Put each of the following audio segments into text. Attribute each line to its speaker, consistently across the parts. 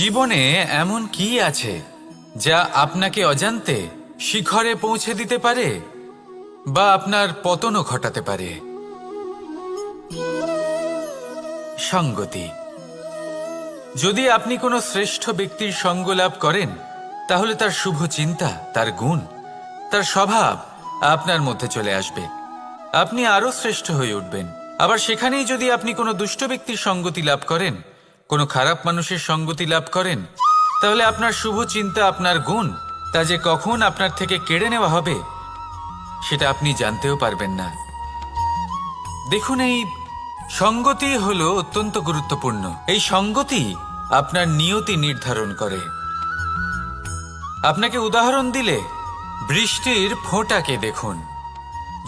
Speaker 1: জীবনে এমন কি আছে যা আপনাকে অজান্তে শিখরে পৌঁছে দিতে পারে বা আপনার পতনও ঘটাতে পারে? সঙ্গতি। যদি আপনি কোনো শ্রেষ্ঠ ব্যক্তির সঙ্গ লাভ করেন, তাহলে তার শুভ চিন্তা, তার গুণ, তার স্বভাব আপনার মধ্যে চলে আসবে। আপনি আরও শ্রেষ্ঠ হয়ে উঠবেন। আবার সেখানেই যদি আপনি কোনো দুষ্ট ব্যক্তির সঙ্গতি লাভ করেন, কোনো খারাপ মানুষের সঙ্গতি লাভ করেন, তাহলে আপনার শুভ চিন্তা, আপনার গুণ, তা যে কখন আপনার থেকে কেড়ে নেওয়া হবে সেটা আপনি জানতেও পারবেন না। দেখুন, এই সঙ্গতি হলো অত্যন্ত গুরুত্বপূর্ণ। এই সঙ্গতি আপনার নিয়তি নির্ধারণ করে। আপনাকে উদাহরণ দিলে, বৃষ্টির ফোঁটাকে দেখুন।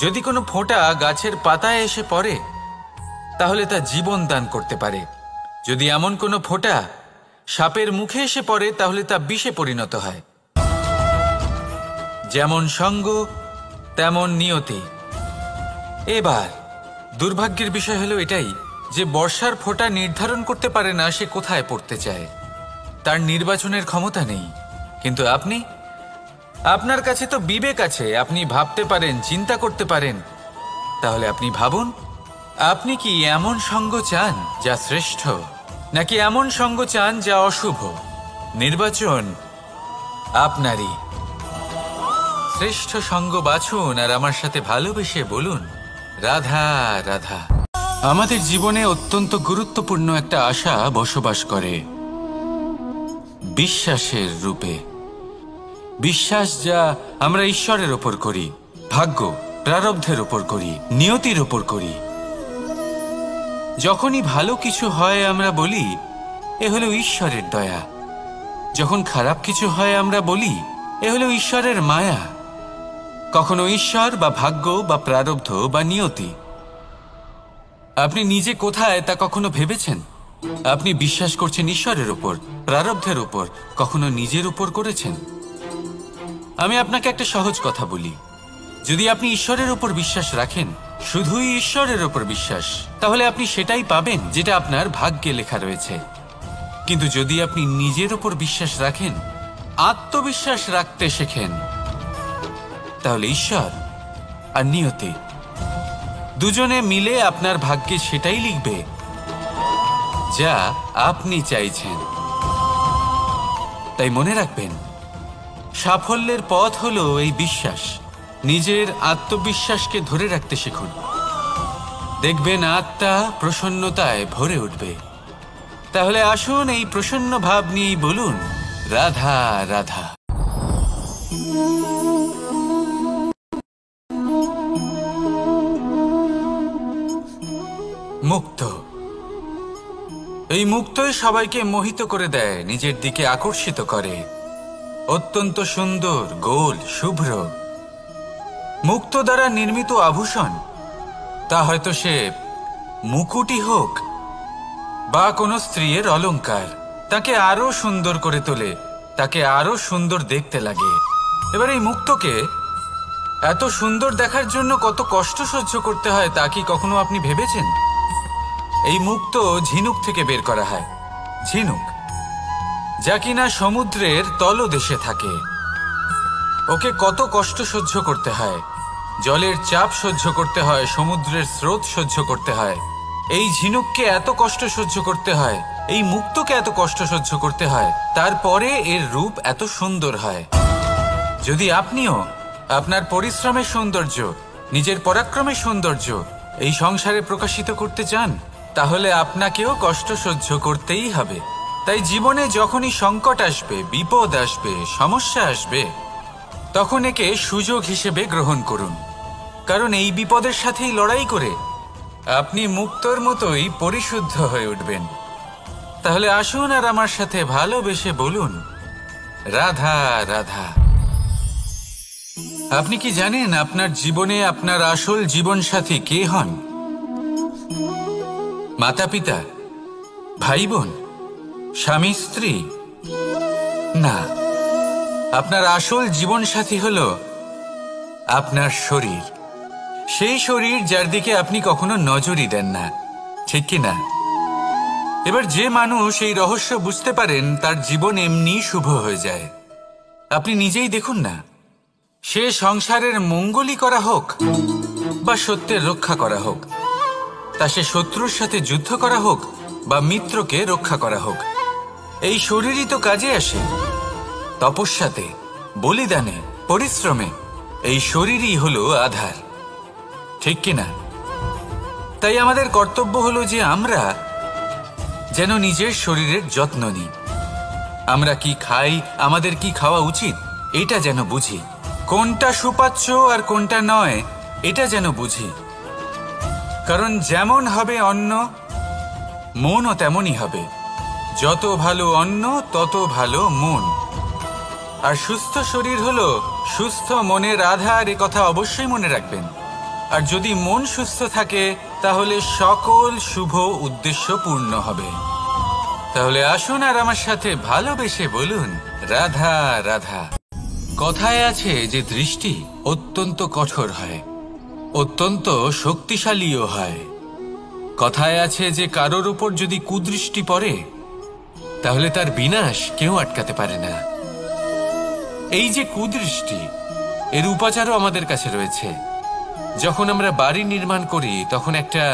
Speaker 1: যদি কোনো ফোঁটা গাছের পাতায় এসে পড়ে, তাহলে তা জীবন দান করতে পারে। যদি এমন কোনো ফোঁটা সাপের মুখে এসে পড়ে, তাহলে তা বিষে পরিণত হয়। যেমন সঙ্গ তেমন নিয়তি। এবার দুর্ভাগ্যের বিষয় হলো এটাই যে বর্ষার ফোঁটা নির্ধারণ করতে পারে না সে কোথায় পড়তে চায়। তার নির্বাচনের ক্ষমতা নেই। কিন্তু আপনার কাছে তো বিবেক আছে, আপনি ভাবতে পারেন, চিন্তা করতে পারেন। তাহলে আপনি ভাবুন, আপনি কি এমন সঙ্গ চান যা শ্রেষ্ঠ, নাকি এমন সঙ্গ চান যা অশুভ? নির্বাচন আপনারই। শ্রেষ্ঠ সঙ্গ বাছুন আর আমার সাথে ভালোবেসে বলুন, রাধা রাধা। আমাদের জীবনে অত্যন্ত গুরুত্বপূর্ণ একটা আশা বসবাস করে, বিশ্বাসের রূপে। বিশ্বাস যা আমরা ঈশ্বরের ওপর করি, ভাগ্য, প্রারব্ধের ওপর করি, নিয়তির ওপর করি। যখনই ভালো কিছু হয় আমরা বলি এ হলো ঈশ্বরের দয়া। যখন খারাপ কিছু হয় আমরা বলি এ হলো ঈশ্বরের মায়া। কখনো ঈশ্বর বা ভাগ্য বা প্রারব্ধ বা নিয়তি। আপনি নিজে কোথায় তা কখনো ভেবেছেন? আপনি বিশ্বাস করছেন ঈশ্বরের উপর, প্রারব্ধের উপর, কখনো নিজের উপর করেছেন? আমি আপনাকে একটা সহজ কথা বলি, যদি আপনি ঈশ্বরের উপর বিশ্বাস রাখেন, শুধুই ঈশ্বরের উপর বিশ্বাস, তাহলে আপনি সেটাই পাবেন যেটা আপনার ভাগ্যে লেখা রয়েছে। কিন্তু যদি আপনি নিজের উপর বিশ্বাস রাখেন, আত্মবিশ্বাস রাখতে শেখেন, তাহলে ঈশ্বর আর নিয়তি দুজনে মিলে আপনার ভাগ্যে সেটাই লিখবে যা আপনি চাইছেন। তাই মনে রাখবেন, সাফল্যের পথ হলো এই বিশ্বাস। নিজের আত্মবিশ্বাসকে ধরে রাখতে শিখুন। দেখবেন আত্মা প্রসন্নতায় ভরে উঠবে। তাহলে আসুন এই প্রসন্ন ভাব নিয়েই বলুন, রাধা রাধা। মুক্ত। এই মুক্তই সবাইকে মোহিত করে দেয়, নিজের দিকে আকর্ষিত করে। অত্যন্ত সুন্দর, গোল, শুভ্র। মুক্ত দ্বারা নির্মিত আভূষণ, তা হয়তো সে মুকুটই হোক বা কোনো স্ত্রীর অলংকার, তাকে আরো সুন্দর করে তোলে, তাকে আরো সুন্দর দেখতে লাগে। এবার এই মুক্তকে এত সুন্দর দেখার জন্য কত কষ্ট সহ্য করতে হয় তা কি কখনো আপনি ভেবেছেন? এই মুক্ত ঝিনুক থেকে বের করা হয়। ঝিনুক যা কিনা সমুদ্রের তলদেশে থাকে। ওকে কত কষ্ট সহ্য করতে হয়, জলের চাপ সহ্য করতে হয়, সমুদ্রের স্রোত সহ্য করতে হয়। এই ঝিনুককে এত কষ্ট সহ্য করতে হয়, এই মুক্তকে এত কষ্ট সহ্য করতে হয়, তারপরে এর রূপ এত সুন্দর হয়। যদি আপনিও আপনার পরিশ্রমের সৌন্দর্য, নিজের পরাক্রমের সৌন্দর্য এই সংসারে প্রকাশিত করতে চান, তাহলে আপনাকেও কষ্ট সহ্য করতেই হবে। তাই জীবনে যখনই সংকট আসবে, বিপদ আসবে, সমস্যা আসবে, তখন একে সুযোগ হিসেবে গ্রহণ করুন। কারণ এই বিপদের সাথেই লড়াই করে আপনি মুক্তর মতোই পরিশুদ্ধ হয়ে উঠবেন। তাহলে আসুন আর আমার সাথে ভালোবেসে বলুন, রাধা রাধা। আপনি কি জানেন আপনার জীবনে আপনার আসল জীবনসাথী কে হন? মাতা পিতা, ভাই বোন, স্বামী স্ত্রী? না, আপনার আসল জীবনসাথী হলো আপনার শরীর। সেই শরীর যার দিকে আপনি কখনো নজরই দেন না, ঠিক কি না? এবার যে মানুষ এই রহস্য বুঝতে পারেন তার জীবন এমনি শুভ হয়ে যায়। আপনি নিজেই দেখুন না, সে সংসারের মঙ্গলই করা হোক বা সত্যের রক্ষা করা হোক, তা সে শত্রুর সাথে যুদ্ধ করা হোক বা মিত্রকে রক্ষা করা হোক, এই শরীরই তো কাজে আসে। তপস্যাতে, বলিদানে, পরিশ্রমে এই শরীরই হলো আধার, ঠিক কিনা? তাই আমাদের কর্তব্য হলো যে আমরা যেন নিজের শরীরের যত্ন নিই। আমরা কি খাই, আমাদের কি খাওয়া উচিত, এটা যেন বুঝি। কোনটা সুপাচ্য আর কোনটা নয়, এটা যেন বুঝি। কারণ যেমন হবে অন্ন, মনও তেমনই হবে। যত ভালো অন্ন তত ভালো মন। আর সুস্থ শরীর হলো সুস্থ মনের আধার, এ কথা অবশ্যই মনে রাখবেন। আর যদি মন সুস্থ থাকে তাহলে সকল শুভ উদ্দেশ্য পূর্ণ হবে। তাহলে আসুন আর আমার সাথে ভালোবেসে বলুন, রাধা রাধা। কথায় আছে যে দৃষ্টি অত্যন্ত কঠোর হয়, অত্যন্ত শক্তিশালীও হয়। কথায় আছে যে কারোর উপর যদি কুদৃষ্টি পড়ে তাহলে তার বিনাশ কেউ আটকাতে পারে না। এই যে কুদৃষ্টি, এর উপাচারও আমাদের কাছে রয়েছে। যখন আমরা বাড়ি নির্মাণ করি তখন একটা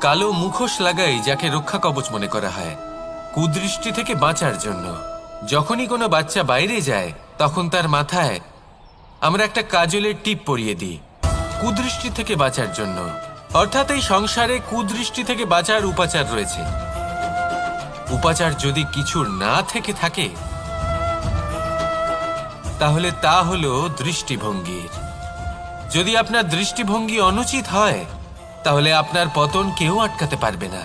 Speaker 1: কালো মুখোশ লাগাই, যাকে রক্ষা কবচ মনে করা হয়, কুদৃষ্টি থেকে বাঁচার জন্য। যখনই কোনো বাচ্চা বাইরে যায় তখন তার মাথায় আমরা একটা কাজলের টিপ পরিয়ে দিই, কুদৃষ্টি থেকে বাঁচার জন্য। অর্থাৎ এই সংসারে কুদৃষ্টি থেকে বাঁচার উপাচার রয়েছে। উপাচার যদি কিছু না থেকে থাকে তাহলে তা হলো দৃষ্টিভঙ্গির। যদি আপনার দৃষ্টিভঙ্গি অনুচিত হয় তাহলে আপনার পতন কেউ আটকাতে পারবে না।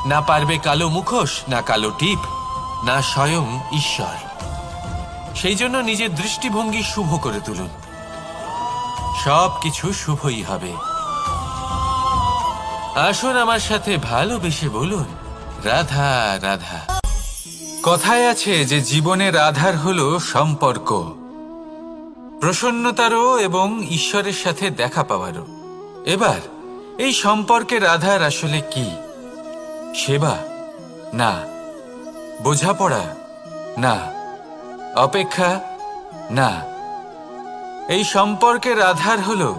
Speaker 1: না পারবে কালো মুখোশ, না কালো টিপ, না স্বয়ং ঈশ্বর। সেই জন্য নিজের দৃষ্টিভঙ্গি শুভ করে তুলুন, সব কিছু শুভই হবে। আসুন আমার সাথে ভালোবেসে বলুন, রাধা রাধা। কথায় আছে যে জীবনের আধার হলো সম্পর্ক, প্রসন্নতারও এবং ঈশ্বরের সাথে দেখা পাওয়ারও। এবার এই সম্পর্কের আধার আসলে কি? সেবা? না। বোঝাপড়া? না। অপেক্ষা? না। এই সম্পর্কের আধার হলো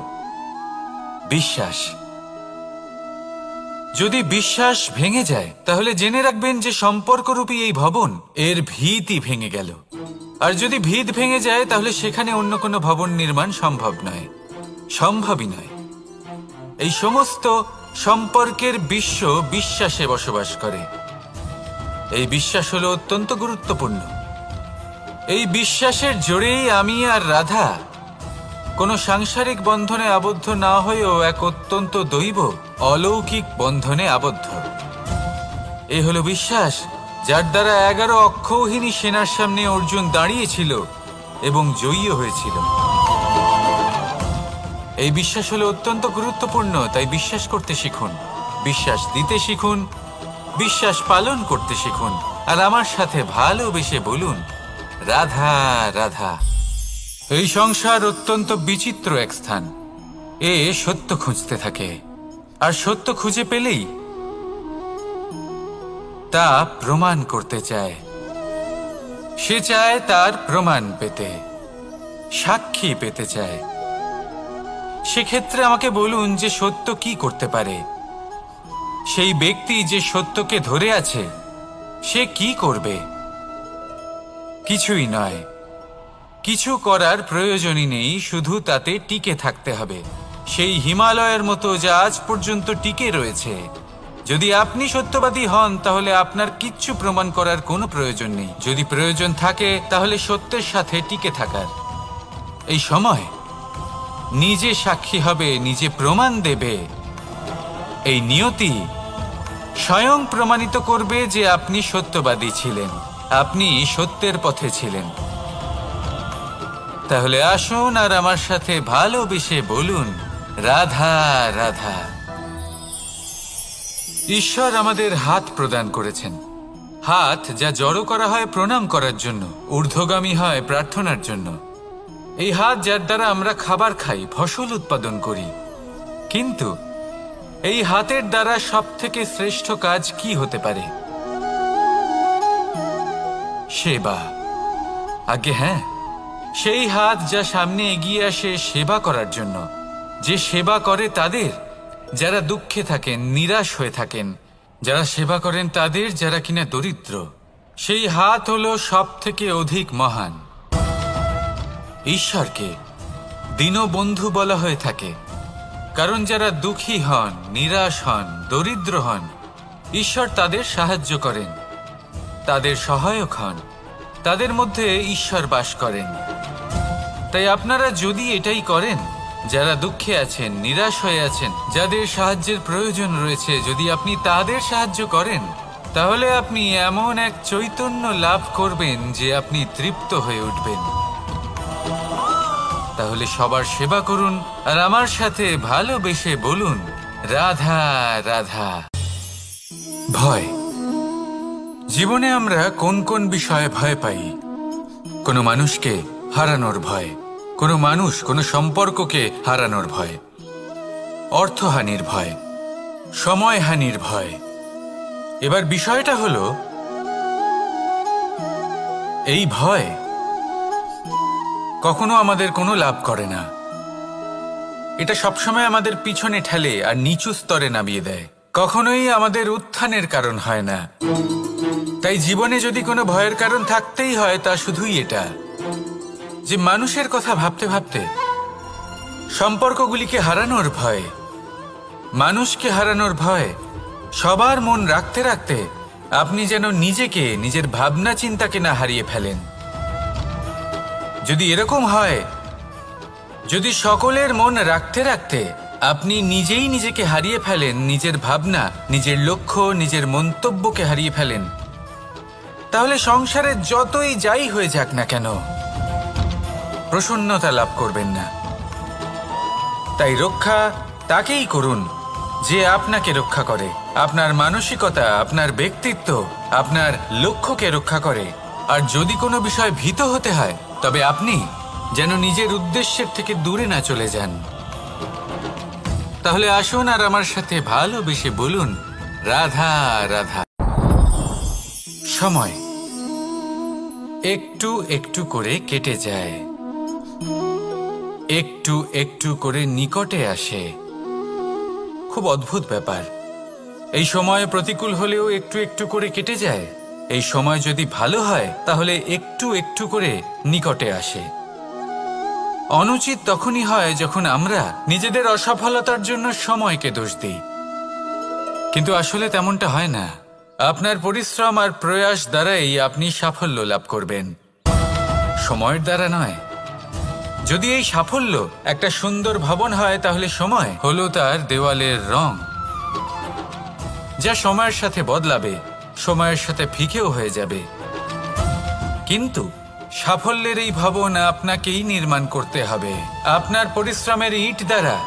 Speaker 1: বিশ্বাস। যদি বিশ্বাস ভেঙে যায় তাহলে জেনে রাখবেন যে সম্পর্করূপী এই ভবন, এর ভিতই ভেঙে গেল। আর যদি ভিত ভেঙে যায় তাহলে সেখানে অন্য কোনো ভবন নির্মাণ সম্ভব নয়, সম্ভবই নয়। এই সমস্ত সম্পর্কের বিশ্ব বিশ্বাসে বসবাস করে। এই বিশ্বাস হলো অত্যন্ত গুরুত্বপূর্ণ। এই বিশ্বাসের জোরেই আমি আর রাধা কোনো সাংসারিক বন্ধনে আবদ্ধ না হয়েও এক অত্যন্ত দৈব অলৌকিক বন্ধনে আবদ্ধ। এ হলো বিশ্বাস, যার দ্বারা 11 অক্ষৌহিনী সেনার সামনে অর্জুন দাঁড়িয়েছিল এবং জয়ী হয়েছিল। এই বিশ্বাস হলো অত্যন্ত গুরুত্বপূর্ণ। তাই বিশ্বাস করতে শিখুন, বিশ্বাস দিতে শিখুন, বিশ্বাস পালন করতে শিখুন। আর আমার সাথে ভালোবেসে বলুন, রাধা রাধা। এই সংসার অত্যন্ত বিচিত্র এক স্থান। এ সত্য খুঁজতে থাকে, আর সত্য খুঁজে পেলেই তা প্রমাণ করতে চায়। সে চায় তার প্রমাণ পেতে, সাক্ষী পেতে চায়। সেক্ষেত্রে আমাকে বলুন যে সত্য কি করতে পারে? সেই ব্যক্তি যে সত্যকে ধরে আছে সে কি করবে? কিছুই নয়, কিছু করার প্রয়োজনই নেই, শুধু তাতে টিকে থাকতে হবে। সেই হিমালয়ের মতো যা আজ পর্যন্ত টিকে রয়েছে। যদি আপনি সত্যবাদী হন তাহলে আপনার কিচ্ছু প্রমাণ করার কোনো প্রয়োজন নেই। যদি প্রয়োজন থাকে তাহলে সত্যের সাথে টিকে থাকার। এই সময় নিজে সাক্ষী হবে, নিজে প্রমাণ দেবে। এই নিয়তি স্বয়ং প্রমাণিত করবে যে আপনি সত্যবাদী ছিলেন, আপনি সত্যের পথে ছিলেন। তাহলে আসুন আর আমার সাথে ভালোবেসে বলুন, রাধা রাধা। ঈশ্বর আমাদের হাত প্রদান করেছেন। হাত যা জড়ো করা হয় প্রণাম করার জন্য, ঊর্ধ্বগামী হয় প্রার্থনার জন্য। এই হাত যার দ্বারা আমরা খাবার খাই, ফসল উৎপাদন করি। কিন্তু এই হাতের দ্বারা সবথেকে শ্রেষ্ঠ কাজ কি হতে পারে? সেবা। আগে হ্যাঁ, সেই হাত যা সামনে এগিয়ে আসে সেবা করার জন্য, যে সেবা করে তাদের যারা দুঃখে থাকেন, নিরাশ হয়ে থাকেন, যারা সেবা করেন তাদের যারা কিনা দরিদ্র, সেই হাত হলো সব থেকে অধিক মহান। ঈশ্বরকে দীনবন্ধু বলা হয়ে থাকে, কারণ যারা দুঃখী হন, নিরাশ হন, দরিদ্র হন, ঈশ্বর তাদের সাহায্য করেন, তাদের সহায়ক হন, তাদের মধ্যে ঈশ্বর বাস করেন। তাই আপনারা যদি এটাই করেন, যারা দুঃখে আছেন, নিরাশ হয়ে আছেন, যাদের সাহায্যের প্রয়োজন রয়েছে, যদি আপনি তাদের সাহায্য করেন, তাহলে আপনি এমন এক চৈতন্য লাভ করবেন যে আপনি তৃপ্ত হয়ে উঠবেন। তাহলে সবার সেবা করুন আর আমার সাথে ভালোবেসে বলুন, রাধা রাধা। ভয়। জীবনে আমরা কোন কোন বিষয়ে ভয় পাই? কোনো মানুষকে হারানোর ভয়, কোনো মানুষ, কোনো সম্পর্ককে হারানোর ভয়, অর্থহানির ভয়, সময়হানির ভয়। এবার বিষয়টা হলো, এই ভয় কখনো আমাদের কোনো লাভ করে না। এটা সবসময় আমাদের পিছনে ঠেলে আর নিচু স্তরে নামিয়ে দেয়, কখনোই আমাদের উত্থানের কারণ হয় না। তাই জীবনে যদি কোনো ভয়ের কারণ থাকতেই হয়, তা শুধুই এটা যে মানুষের কথা ভাবতে ভাবতে, সম্পর্কগুলিকে হারানোর ভয়, মানুষকে হারানোর ভয়, সবার মন রাখতে রাখতে আপনি যেন নিজেকে, নিজের ভাবনা চিন্তাকে না হারিয়ে ফেলেন। যদি এরকম হয়, যদি সকলের মন রাখতে রাখতে আপনি নিজেই নিজেকে হারিয়ে ফেলেন, নিজের ভাবনা, নিজের লক্ষ্য, নিজের মন্তব্যকে হারিয়ে ফেলেন, তাহলে সংসারে যতই যাই হয়ে যাক না কেন, প্রসন্নতা লাভ করবেন না। তাই রক্ষা তাকেই করুন যে আপনাকে রক্ষা করে, আপনার মানসিকতা, আপনার ব্যক্তিত্ব, আপনার লক্ষ্যকে রক্ষা করে। আর যদি কোনো বিষয় ভীত হতে হয়, তবে আপনি যেন নিজের উদ্দেশ্যের থেকে দূরে না চলে যান। তাহলে আসুন আর আমার সাথে ভালোবেসে বলুন, রাধা রাধা। সময় একটু একটু করে কেটে যায়, একটু একটু করে নিকটে আসে। খুব অদ্ভুত ব্যাপার। এই সময় প্রতিকূল হলেও একটু একটু করে কেটে যায়। এই সময় যদি ভালো হয়, তাহলে একটু একটু করে নিকটে আসে। অনুচিত তখনই হয় যখন আমরা নিজেদের অসফলতার জন্য সময়কে দোষ দিই, কিন্তু আসলে তেমনটা হয় না। আপনার পরিশ্রম আর প্রয়াস দ্বারাই আপনি সাফল্য লাভ করবেন, সময়ের দ্বারা নয়। যদি এই সাফল্য একটা সুন্দর ভবন হয়, তাহলে সময় হলো তার দেওয়ালের রং, যা সময়ের সাথে বদলাবে, সময়ের সাথে ফিকেও হয়ে যাবে। কিন্তু সাফল্যের এই ভবন আপনাকেই নির্মাণ করতে হবে, আপনার পরিশ্রমের ইট দ্বারা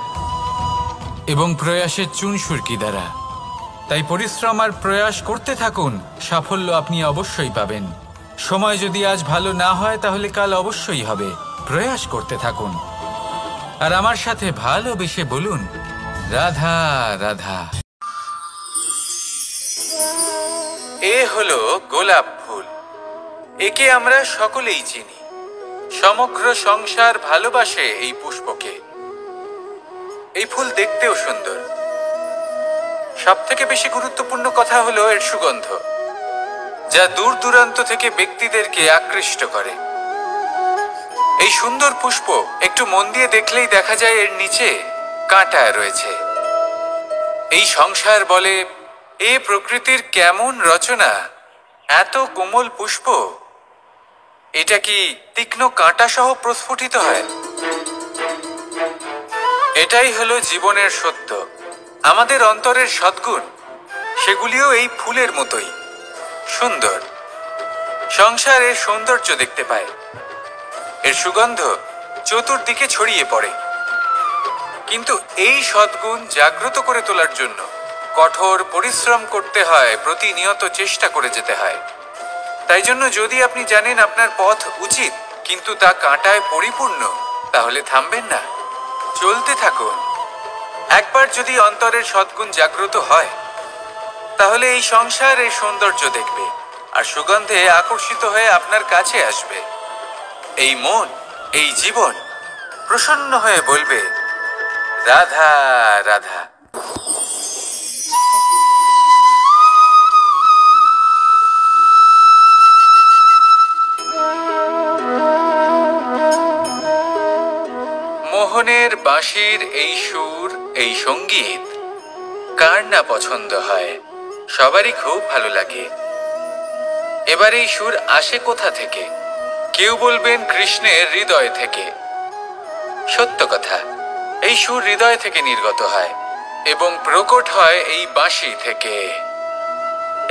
Speaker 1: এবং প্রয়াসের চুনসুরকি দ্বারা। তাই পরিশ্রম আর প্রয়াস করতে থাকুন, সাফল্য আপনি অবশ্যই পাবেন। সময় যদি আজ ভালো না হয়, তাহলে কাল অবশ্যই হবে। প্রয়াস করতে থাকুন আর আমার সাথে ভালোবেসে বলুন, রাধা রাধা। এ হলো গোলাপ ফুল। একে আমরা সকলেই চিনি। সমগ্র সংসার ভালোবাসে এই পুষ্পকে। এই ফুল দেখতেও সুন্দর। সবথেকে বেশি গুরুত্বপূর্ণ কথা হলো এর সুগন্ধ, যা দূর দূরান্ত থেকে ব্যক্তিদেরকে আকৃষ্ট করে। এই সুন্দর পুষ্প একটু মন দিয়ে দেখলেই দেখা যায় এর নিচে কাঁটা রয়েছে। এই সংসার বলে, এ প্রকৃতির কেমন রচনা, এত কোমল পুষ্প, এটা কি তীক্ষ্ণ কাঁটা সহ প্রস্ফুটিত হয়? এটাই হলো জীবনের সত্য। আমাদের অন্তরের সদ্গুণ, সেগুলিও এই ফুলের মতোই সুন্দর। সংসারের সৌন্দর্য দেখতে পায়, এর সুগন্ধ চতুর্দিকে ছড়িয়ে পড়ে। কিন্তু এই সদ্গুণ জাগ্রত করে তোলার জন্য কঠোর পরিশ্রম করতে হয়, প্রতিনিয়ত চেষ্টা করে যেতে হয়। তাই জন্য যদি আপনি জানেন আপনার পথ উচিত, কিন্তু তা কাঁটায় পরিপূর্ণ, তাহলে থামবেন না, চলতে থাকুন। একবার যদি অন্তরের সদ্গুণ জাগ্রত হয়, তাহলে এই সংসারের সৌন্দর্য দেখবে আর সুগন্ধে আকর্ষিত হয়ে আপনার কাছে আসবে। এই মন, এই জীবন প্রসন্ন হয়ে বলবে, রাধা রাধা। মোহনের বাঁশির এই সুর, এই সঙ্গীত কার না পছন্দ হয়? সবারই খুব ভালো লাগে। এবার এই সুর আসে কোথা থেকে? কেউ বলবেন কৃষ্ণের হৃদয় থেকে। সত্য কথা, এই সুর হৃদয় থেকে নির্গত হয় এবং প্রকট হয় এই বাঁশি থেকে।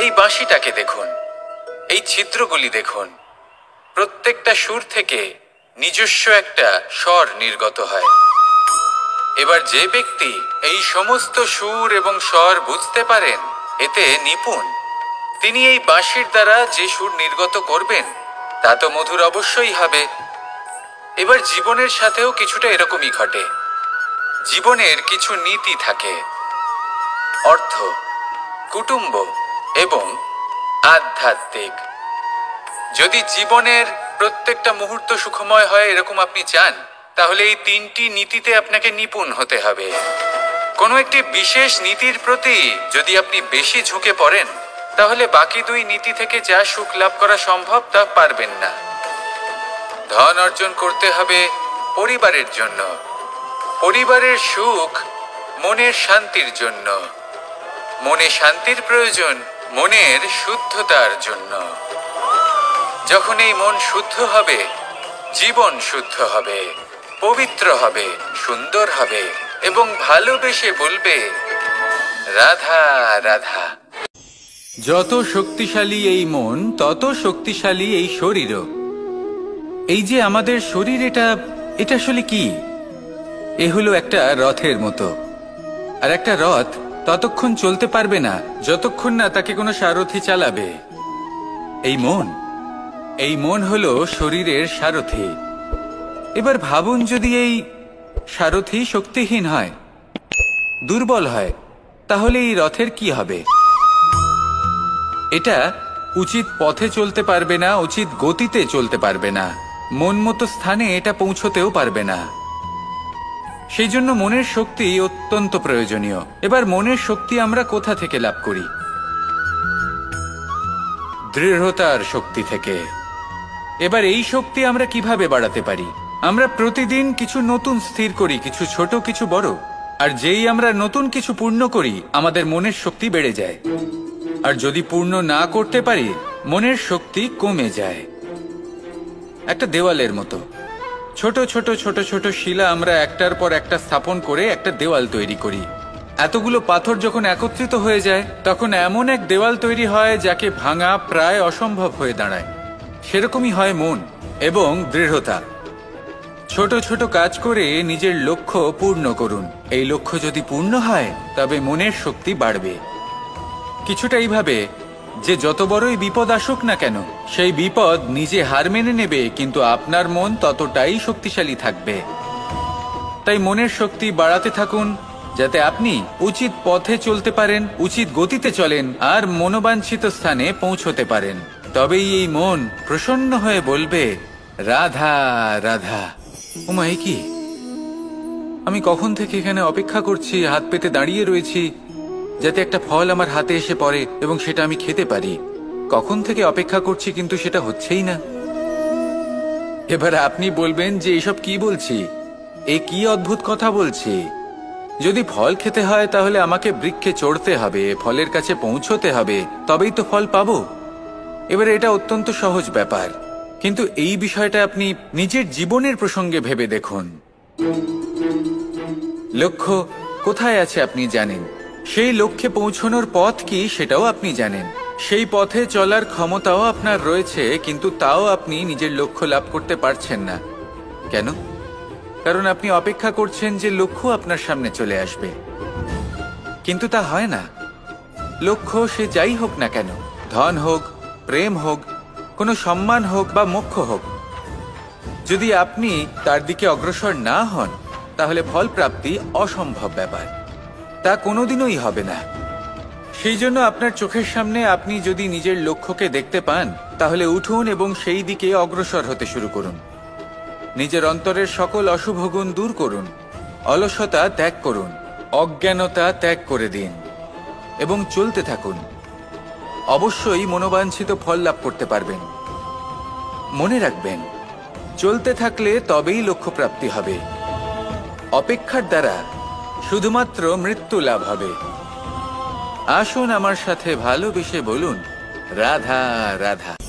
Speaker 1: এই বাঁশিটাকে দেখুন, এই ছিদ্রগুলি দেখুন, প্রত্যেকটা সুর থেকে নিজস্ব একটা স্বর নির্গত হয়। এবার যে ব্যক্তি এই সমস্ত সুর এবং স্বর বুঝতে পারেন, এতে নিপুণ, তিনি এই বাঁশির দ্বারা যে সুর নির্গত করবেন তা তো মধুর অবশ্যই হবে। এবার জীবনের সাথেও কিছুটা এরকমই ঘটে। জীবনের কিছু নীতি থাকে, অর্থ, কুটুম্ব এবং আধ্যাত্মিক। যদি জীবনের প্রত্যেকটা মুহূর্ত সুখময় হয় এরকম আপনি চান, তাহলে এই তিনটি নীতিতে আপনাকে নিপুণ হতে হবে। কোনো একটি বিশেষ নীতির প্রতি যদি আপনি বেশি ঝুঁকে পড়েন, তাহলে বাকি দুই নীতি থেকে যা সুখ লাভ করা সম্ভব তা পারবেন না। ধন অর্জন করতে হবে পরিবারের জন্য, পরিবারের সুখ মনের শান্তির জন্য, মনে শান্তির প্রয়োজন মনের শুদ্ধতার জন্য। যখন এই মন শুদ্ধ হবে, জীবন শুদ্ধ হবে, পবিত্র হবে, সুন্দর হবে এবং ভালোবেসে বলবে, রাধা রাধা। যত শক্তিশালী এই মন, তত শক্তিশালী এই শরীরও। এই যে আমাদের শরীর, এটা আসলে কি? এ হলো একটা রথের মতো। আর একটা রথ ততক্ষণ চলতে পারবে না যতক্ষণ না তাকে কোনো সারথি চালাবে। এই মন হলো শরীরের সারথি। এবার ভাবুন, যদি এই সারথি শক্তিহীন হয়, দুর্বল হয়, তাহলে এই রথের কি হবে? এটা উচিত পথে চলতে পারবে না, উচিত গতিতে চলতে পারবে না, মন মতো স্থানে এটা পৌঁছতেও পারবে না। সেই জন্য মনের শক্তি অত্যন্ত প্রয়োজনীয়। এবার মনের শক্তি আমরা কোথা থেকে লাভ করি? দৃঢ়তার শক্তি থেকে। এবার এই শক্তি আমরা কিভাবে বাড়াতে পারি? আমরা প্রতিদিন কিছু নতুন স্থির করি, কিছু ছোট কিছু বড়। আর যেই আমরা নতুন কিছু পূর্ণ করি, আমাদের মনের শক্তি বেড়ে যায়। আর যদি পূর্ণ না করতে পারি, মনের শক্তি কমে যায়। একটা দেওয়ালের মতো ছোট ছোট ছোট ছোট শিলা আমরা একটার পর একটা স্থাপন করে একটা দেওয়াল তৈরি করি। এতগুলো পাথর যখন একত্রিত হয়ে যায়, তখন এমন এক দেওয়াল তৈরি হয় যাকে ভাঙা প্রায় অসম্ভব হয়ে দাঁড়ায়। সেরকমই হয় মন এবং দৃঢ়তা। ছোট ছোট কাজ করে নিজের লক্ষ্য পূর্ণ করুন। এই লক্ষ্য যদি পূর্ণ হয়, তবে মনের শক্তি বাড়বে। কিছুটা এইভাবে যে যত বড়ই বিপদ আসুক না কেন, সেই বিপদ নিজে হার মেনে নেবে, কিন্তু আপনার মন ততটাই শক্তিশালী থাকবে। তাই মনের শক্তি বাড়াতে থাকুন, যাতে আপনি উচিত পথে চলতে পারেন, উচিত গতিতে চলেন আর মনোবাঞ্ছিত স্থানে পৌঁছতে পারেন। তবেই এই মন প্রসন্ন হয়ে বলবে, রাধা রাধা। ওমা, এই কি? আমি কখন থেকে এখানে অপেক্ষা করছি, হাত পেতে দাঁড়িয়ে রয়েছি যাতে একটা ফল আমার হাতে এসে পড়ে এবং সেটা আমি খেতে পারি। কখন থেকে অপেক্ষা করছি, কিন্তু সেটা হচ্ছেই না। এবার আপনি বলবেন যে এসব কি বলছি, এ কি অদ্ভুত কথা বলছি। যদি ফল খেতে হয় তাহলে আমাকে বৃক্ষে চড়তে হবে, ফলের কাছে পৌঁছতে হবে, তবেই তো ফল পাবো। এবারে এটা অত্যন্ত সহজ ব্যাপার, কিন্তু এই বিষয়টা আপনি নিজের জীবনের প্রসঙ্গে ভেবে দেখুন। লক্ষ্য কোথায় আছে আপনি জানেন, সেই লক্ষ্যে পৌঁছানোর পথ কি সেটাও আপনি জানেন, সেই পথে চলার ক্ষমতাও আপনার রয়েছে, কিন্তু তাও আপনি নিজের লক্ষ্য লাভ করতে পারছেন না। কেন? কারণ আপনি অপেক্ষা করছেন যে লক্ষ্য আপনার সামনে চলে আসবে, কিন্তু তা হয় না। লক্ষ্য সে যাই হোক না কেন, ধন হোক, প্রেম হোক, কোনো সম্মান হোক বা মোক্ষ হোক, যদি আপনি তার দিকে অগ্রসর না হন, তাহলে ফল প্রাপ্তি অসম্ভব ব্যাপার। তা কোনোদিনই হবে না। সেই জন্য আপনার চোখের সামনে আপনি যদি নিজের লক্ষ্যকে দেখতে পান, তাহলে উঠুন এবং সেই দিকে অগ্রসর হতে শুরু করুন। নিজের অন্তরের সকল অশুভ গুণ দূর করুন, অলসতা ত্যাগ করুন, অজ্ঞানতা ত্যাগ করে দিন এবং চলতে থাকুন। অবশ্যই মনোবাঞ্ছিত ফল লাভ করতে পারবেন। মনে রাখবেন, চলতে থাকলে তবেই লক্ষ্য প্রাপ্তি হবে। অপেক্ষার দ্বারা শুধুমাত্র মৃত্যু লাভ হবে। আসুন আমার সাথে ভালোবেসে বলুন, রাধা রাধা।